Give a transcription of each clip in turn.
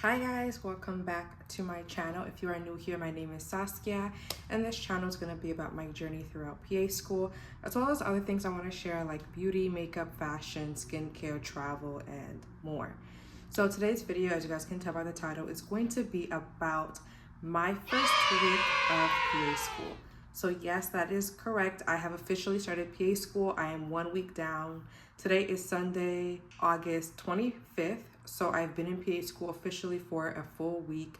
Hi guys, welcome back to my channel. If you are new here, my name is Saskia, and this channel is going to be about my journey throughout PA school, as well as other things I want to share like beauty, makeup, fashion, skincare, travel, and more. So today's video, as you guys can tell by the title, is going to be about my first week of PA school. So yes, that is correct. I have officially started PA school. I am 1 week down. Today is Sunday, August 25th. So I've been in PA school officially for a full week,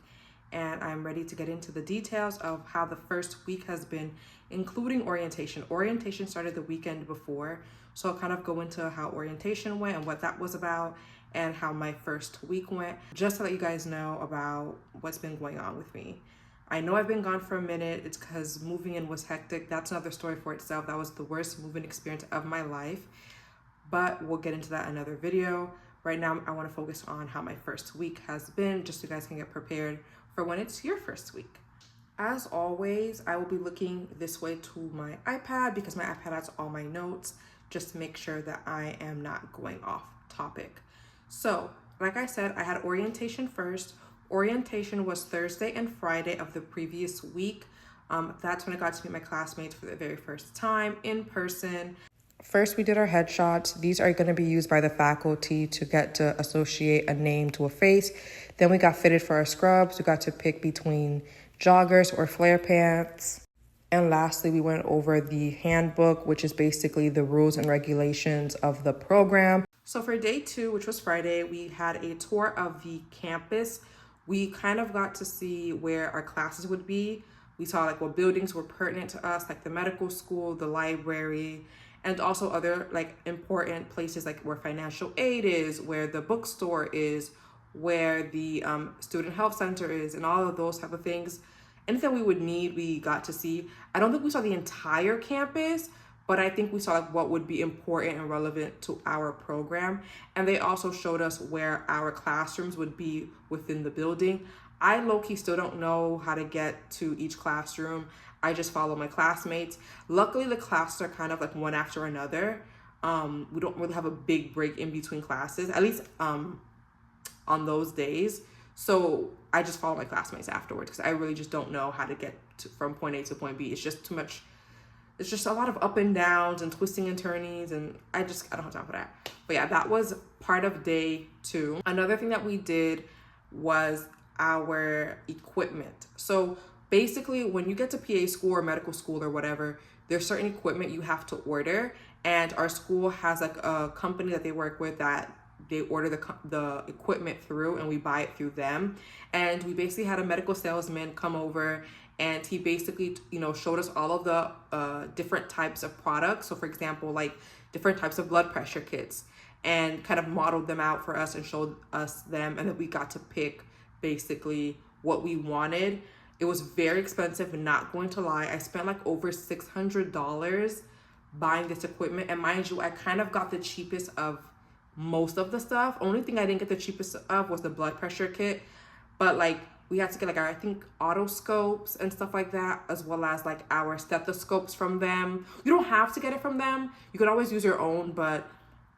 and I'm ready to get into the details of how the first week has been, including orientation. Orientation started the weekend before, so I'll kind of go into how orientation went and what that was about and how my first week went, just to let you guys know about what's been going on with me. I know I've been gone for a minute. It's because moving in was hectic. That's another story for itself. That was the worst moving experience of my life, but we'll get into that in another video. Right now, I want to focus on how my first week has been, just so you guys can get prepared for when it's your first week. As always, I will be looking this way to my iPad because my iPad has all my notes, just to make sure that I am not going off topic. So, like I said, I had orientation first. Orientation was Thursday and Friday of the previous week. That's when I got to meet my classmates for the very first time in person. First, we did our headshots. These are going to be used by the faculty to get to associate a name to a face. Then we got fitted for our scrubs. We got to pick between joggers or flare pants. And lastly, we went over the handbook, which is basically the rules and regulations of the program. So for day 2, which was Friday, we had a tour of the campus. We kind of got to see where our classes would be. We saw like what buildings were pertinent to us, like the medical school, the library, and also other like important places like where financial aid is, where the bookstore is, where the student health center is, and all of those type of things. Anything we would need, we got to see. I don't think we saw the entire campus, but I think we saw like what would be important and relevant to our program. And they also showed us where our classrooms would be within the building. I low-key still don't know how to get to each classroom. I just follow my classmates. Luckily, the classes are kind of like one after another. We don't really have a big break in between classes, at least on those days. So I just follow my classmates afterwards because I really just don't know how to get from point A to point B. It's just too much. It's just a lot of up and downs and twisting and turnings, and I don't have time for that. But yeah, that was part of day 2. Another thing that we did was our equipment. So basically, when you get to PA school or medical school or whatever, there's certain equipment you have to order, and our school has like a company that they work with that they order the equipment through, and we buy it through them. And we basically had a medical salesman come over, and he basically, showed us all of the different types of products. So for example, like different types of blood pressure kits, and kind of modeled them out for us and showed us them, and then we got to pick basically what we wanted. It was very expensive, not going to lie. I spent like over $600 buying this equipment. And mind you, I kind of got the cheapest of most of the stuff. Only thing I didn't get the cheapest of was the blood pressure kit. But like we had to get like I think otoscopes and stuff like that, as well as like our stethoscopes from them. You don't have to get it from them. You can always use your own, but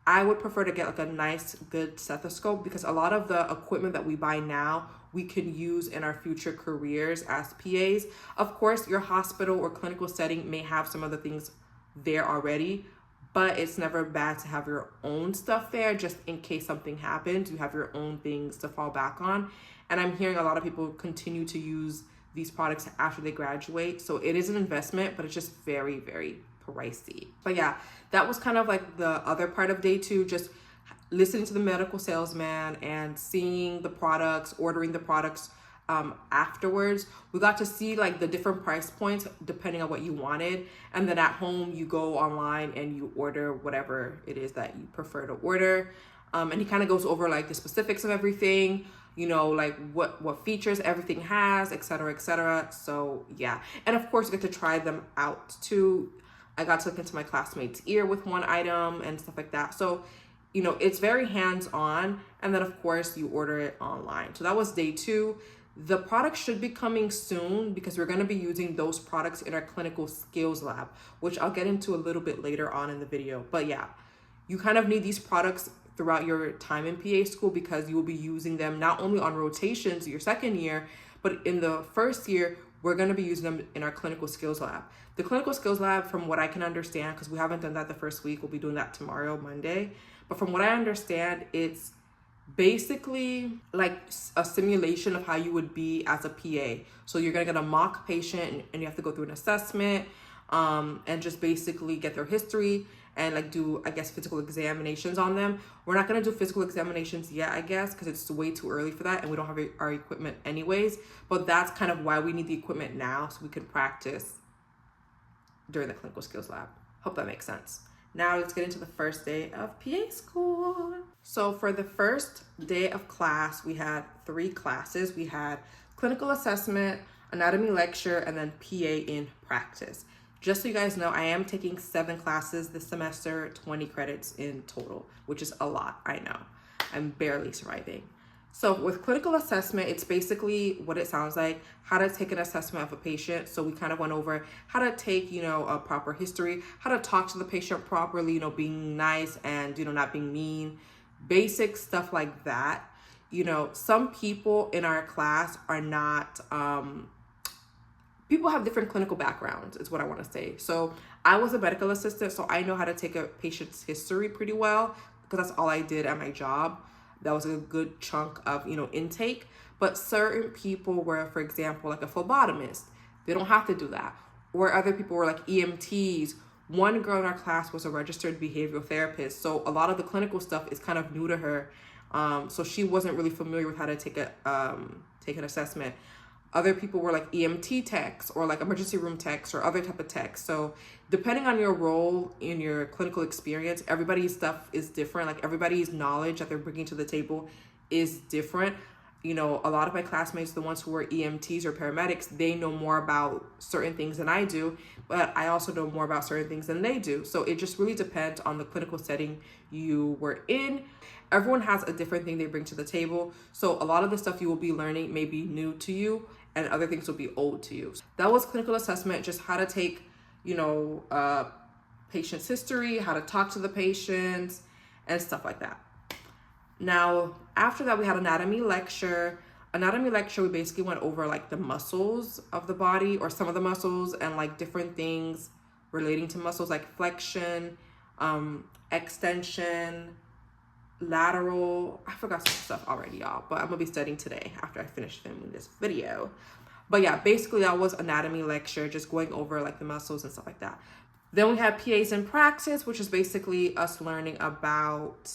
I would prefer to get like a nice, good stethoscope because a lot of the equipment that we buy now, we can use in our future careers as PAs. Of course, your hospital or clinical setting may have some other things there already, but it's never bad to have your own stuff there just in case something happens. You have your own things to fall back on. And I'm hearing a lot of people continue to use these products after they graduate. So it is an investment, but it's just very, very pricey. But yeah, that was kind of like the other part of day 2, just listening to the medical salesman and seeing the products, ordering the products afterwards. We got to see like the different price points depending on what you wanted. And then at home, you go online and you order whatever it is that you prefer to order. And he kind of goes over like the specifics of everything, like what features everything has, et cetera, et cetera. So yeah. And of course, you get to try them out too. I got to look into my classmate's ear with one item and stuff like that. So, it's very hands-on. And then of course you order it online. So that was day 2. The product should be coming soon because we're going to be using those products in our clinical skills lab, which I'll get into a little bit later on in the video. But yeah, you kind of need these products throughout your time in PA school, because you will be using them not only on rotations your second year, but in the first year, we're going to be using them in our clinical skills lab. The clinical skills lab, from what I can understand, because we haven't done that the first week, we'll be doing that tomorrow, Monday. But from what I understand, it's basically like a simulation of how you would be as a PA. So you're going to get a mock patient and you have to go through an assessment and just basically get their history and like do, I guess, physical examinations on them. We're not going to do physical examinations yet, I guess, because it's way too early for that and we don't have our equipment anyways. But that's kind of why we need the equipment now, so we can practice during the clinical skills lab. Hope that makes sense. Now let's get into the first day of PA school. So for the first day of class, we had 3 classes. We had clinical assessment, anatomy lecture, and then PA in practice. Just so you guys know, I am taking 7 classes this semester, 20 credits in total, which is a lot, I know. I'm barely surviving. So with clinical assessment, it's basically what it sounds like, how to take an assessment of a patient. So we kind of went over how to take, a proper history, how to talk to the patient properly, being nice and, not being mean, basic stuff like that. Some people in our class are not, people have different clinical backgrounds is what I want to say. So I was a medical assistant, so I know how to take a patient's history pretty well because that's all I did at my job. That was a good chunk of, intake. But certain people were, for example, like a phlebotomist. They don't have to do that. Or other people were like EMTs. One girl in our class was a registered behavioral therapist. So a lot of the clinical stuff is kind of new to her. So she wasn't really familiar with how to take an assessment. Other people were like EMT techs or like emergency room techs or other type of techs. So depending on your role in your clinical experience, everybody's stuff is different. Like everybody's knowledge that they're bringing to the table is different. A lot of my classmates, the ones who were EMTs or paramedics, they know more about certain things than I do, but I also know more about certain things than they do. So it just really depends on the clinical setting you were in. Everyone has a different thing they bring to the table. So a lot of the stuff you will be learning may be new to you, and other things will be old to you. That was clinical assessment, just how to take, patient's history, how to talk to the patients, and stuff like that. Now, after that, we had anatomy lecture. Anatomy lecture, we basically went over like the muscles of the body, or some of the muscles, and like different things relating to muscles, like flexion, extension, lateral. I forgot some stuff already, y'all, but I'm gonna be studying today after I finish filming this video. But yeah, basically that was anatomy lecture, just going over like the muscles and stuff like that. Then we had PAs in practice, which is basically us learning about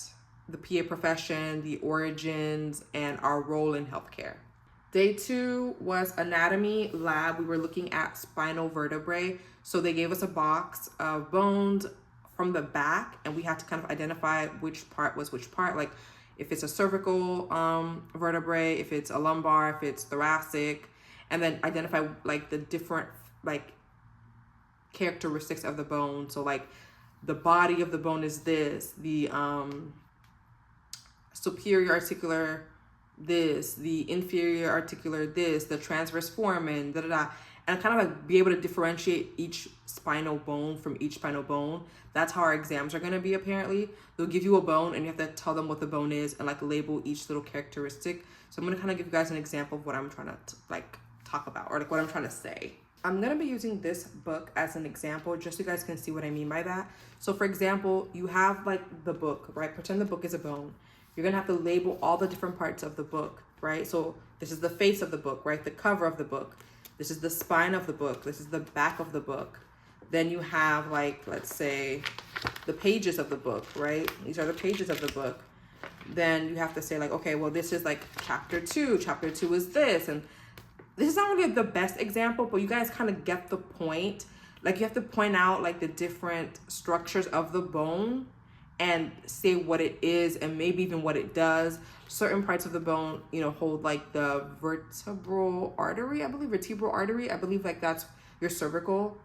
the PA profession, the origins, and our role in healthcare. Day 2 was anatomy lab. We were looking at spinal vertebrae. So they gave us a box of bones from the back, and we had to kind of identify which part was which part, like if it's a cervical vertebrae, if it's a lumbar, if it's thoracic, and then identify like the different like characteristics of the bone. So like the body of the bone is this, the superior articular this, the inferior articular this, the transverse foramen, and kind of like be able to differentiate each spinal bone from each spinal bone. That's how our exams are going to be, apparently. They'll give you a bone and you have to tell them what the bone is and like label each little characteristic. So I'm going to kind of give you guys an example of what I'm trying to like talk about, or like what I'm trying to say. I'm going to be using this book as an example just so you guys can see what I mean by that. So for example, you have like the book, right? Pretend the book is a bone. You're going to have to label all the different parts of the book, right? So this is the face of the book, right? The cover of the book. This is the spine of the book. This is the back of the book. Then you have like, let's say, the pages of the book, right? These are the pages of the book. Then you have to say like, okay, well, this is like chapter 2. Chapter 2 is this. And this is not really the best example, but you guys kind of get the point. Like you have to point out like the different structures of the bone and say what it is and maybe even what it does. Certain parts of the bone, hold like the vertebral artery, I believe like that's your cervical.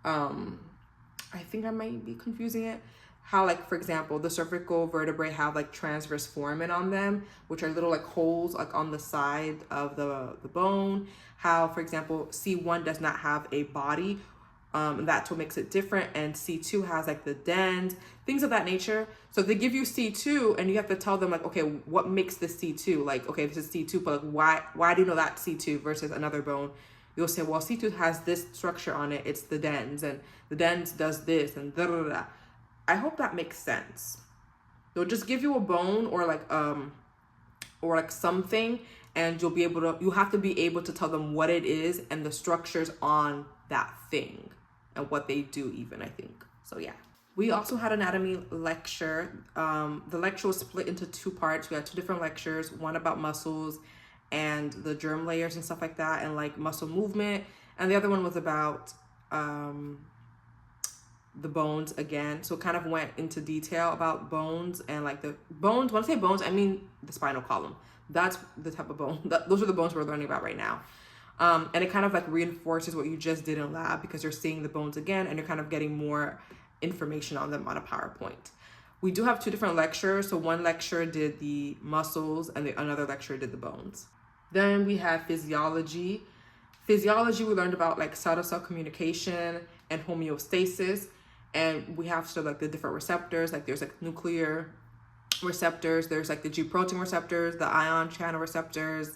I think I might be confusing it. How like, for example, the cervical vertebrae have like transverse foramen on them, which are little like holes like on the side of the bone. How, for example, C1 does not have a body. That's what makes it different. And C2 has like the dens, things of that nature. So if they give you C2 and you have to tell them like, okay, what makes this C2? Like, okay, this is C2, but like, why do you know that C2 versus another bone? You'll say, well, C2 has this structure on it. It's the dens, and the dens does this, and da da da. I hope that makes sense. They'll just give you a bone or like something, and you have to be able to tell them what it is and the structures on that thing and what they do even, I think. So yeah. We also had anatomy lecture. The lecture was split into 2 parts. We had 2 different lectures, one about muscles and the germ layers and stuff like that, and like muscle movement. And the other one was about the bones again. So it kind of went into detail about bones and like the bones. When I say bones, I mean the spinal column. That's the type of bone. Those are the bones we're learning about right now. And it kind of like reinforces what you just did in lab, because you're seeing the bones again and you're kind of getting more information on them on a PowerPoint. We do have 2 different lectures. So one lecture did the muscles and another lecture did the bones. Then we had physiology. Physiology, we learned about like cell-to-cell communication and homeostasis. And we have sort of like the different receptors, like there's like nuclear receptors, there's like the G protein receptors, the ion channel receptors,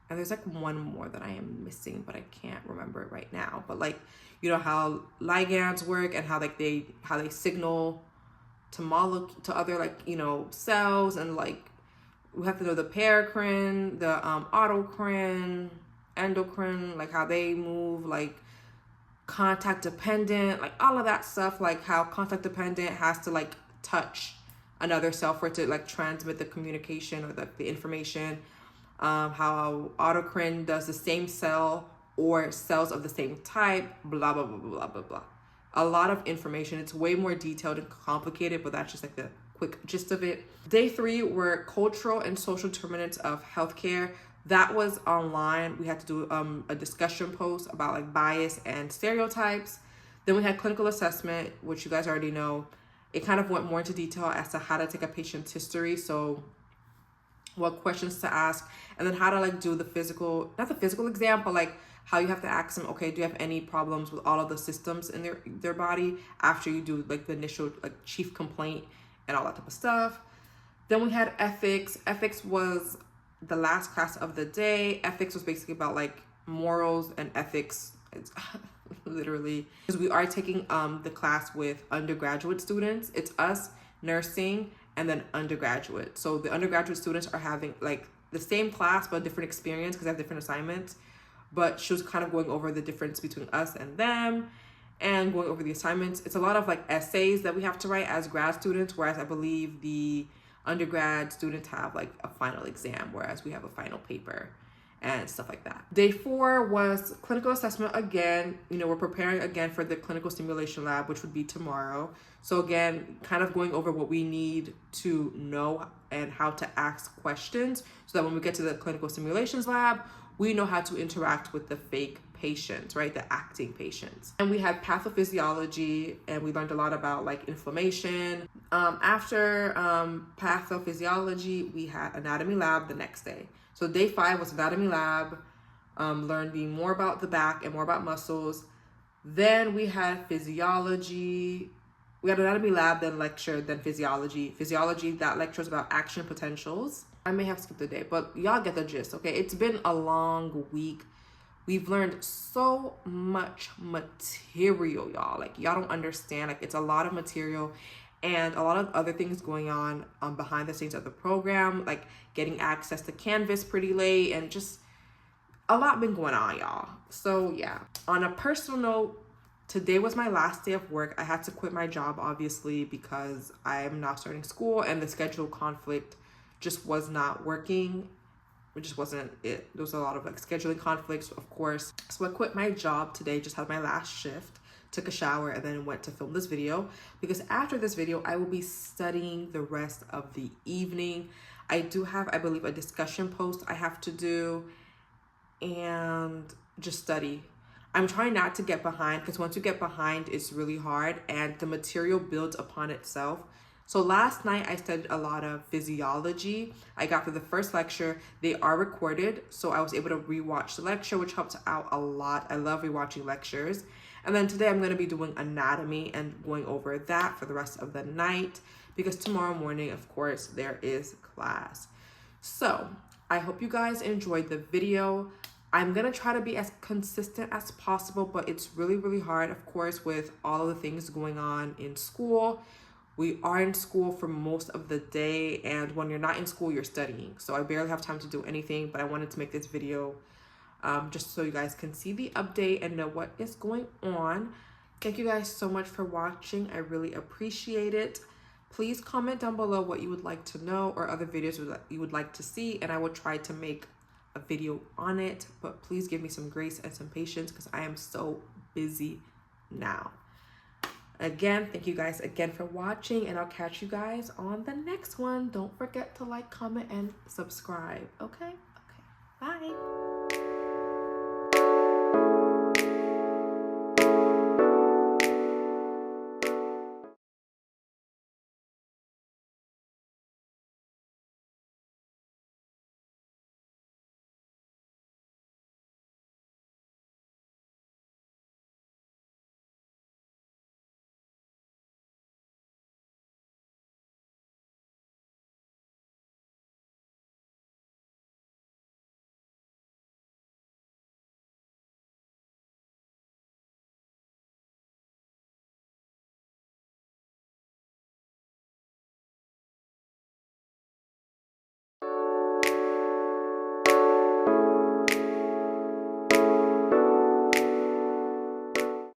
and there's like one more that I am missing, but I can't remember it right now. But like, you know how ligands work and how they signal to other like, you know, cells, and like we have to know the paracrine, the autocrine, endocrine, like how they move, like contact dependent, like all of that stuff, like how contact dependent has to like touch another cell for it to like transmit the communication or the information. How autocrine does the same cell or cells of the same type, blah, blah, blah, blah, blah, blah. A lot of information. It's way more detailed and complicated, but that's just like the quick gist of it. Day 3 were cultural and social determinants of healthcare. That was online. We had to do a discussion post about like bias and stereotypes. Then we had clinical assessment, which you guys already know. It kind of went more into detail as to how to take a patient's history. So what questions to ask, and then how to like do not the physical exam, but like how you have to ask them, okay, do you have any problems with all of the systems in their body after you do like the initial like chief complaint and all that type of stuff. Then we had ethics. Ethics was the last class of the day. Ethics was basically about like morals and ethics. It's literally, because we are taking the class with undergraduate students. It's us, nursing, and then undergraduate. So the undergraduate students are having like the same class but different experience because they have different assignments. But she was kind of going over the difference between us and them and going over the assignments. It's a lot of like essays that we have to write as grad students, whereas I believe the undergrad students have like a final exam, whereas we have a final paper and stuff like that. Day 4 was clinical assessment again. You know, we're preparing again for the clinical simulation lab, which would be tomorrow. So again, kind of going over what we need to know and how to ask questions so that when we get to the clinical simulations lab, we know how to interact with the fake patients, right? The acting patients. And we had pathophysiology, and we learned a lot about like inflammation. After pathophysiology, we had anatomy lab the next day. So day 5 was anatomy lab, learning more about the back and more about muscles. Then we had physiology. We had anatomy lab, then lecture, then physiology. Physiology, that lecture is about action potentials. I may have skipped a day, but y'all get the gist, okay? It's been a long week. We've learned so much material, y'all. Like, y'all don't understand. Like, it's a lot of material and a lot of other things going on behind the scenes of the program, like getting access to Canvas pretty late, and just a lot been going on, y'all. So, yeah. On a personal note, today was my last day of work. I had to quit my job, obviously, because I am now starting school and the schedule conflict just was not working. It just wasn't it. There was a lot of like scheduling conflicts, of course. So I quit my job today, just had my last shift, took a shower, and then went to film this video, because after this video, I will be studying the rest of the evening. I do have, I believe, a discussion post I have to do and just study. I'm trying not to get behind, because once you get behind, it's really hard and the material builds upon itself. So last night I studied a lot of physiology. I got through the first lecture. They are recorded, so I was able to rewatch the lecture, which helped out a lot. I love rewatching lectures. And then today I'm going to be doing anatomy and going over that for the rest of the night, because tomorrow morning, of course, there is class. So I hope you guys enjoyed the video. I'm going to try to be as consistent as possible, but it's really, really hard, of course, with all of the things going on in school. We are in school for most of the day, and when you're not in school, you're studying. So I barely have time to do anything, but I wanted to make this video just so you guys can see the update and know what is going on. Thank you guys so much for watching. I really appreciate it. Please comment down below what you would like to know or other videos that you would like to see, and I will try to make a video on it. But please give me some grace and some patience because I am so busy now. Again, thank you guys again for watching, and I'll catch you guys on the next one. Don't forget to like, comment, and subscribe. Okay? Okay. Bye.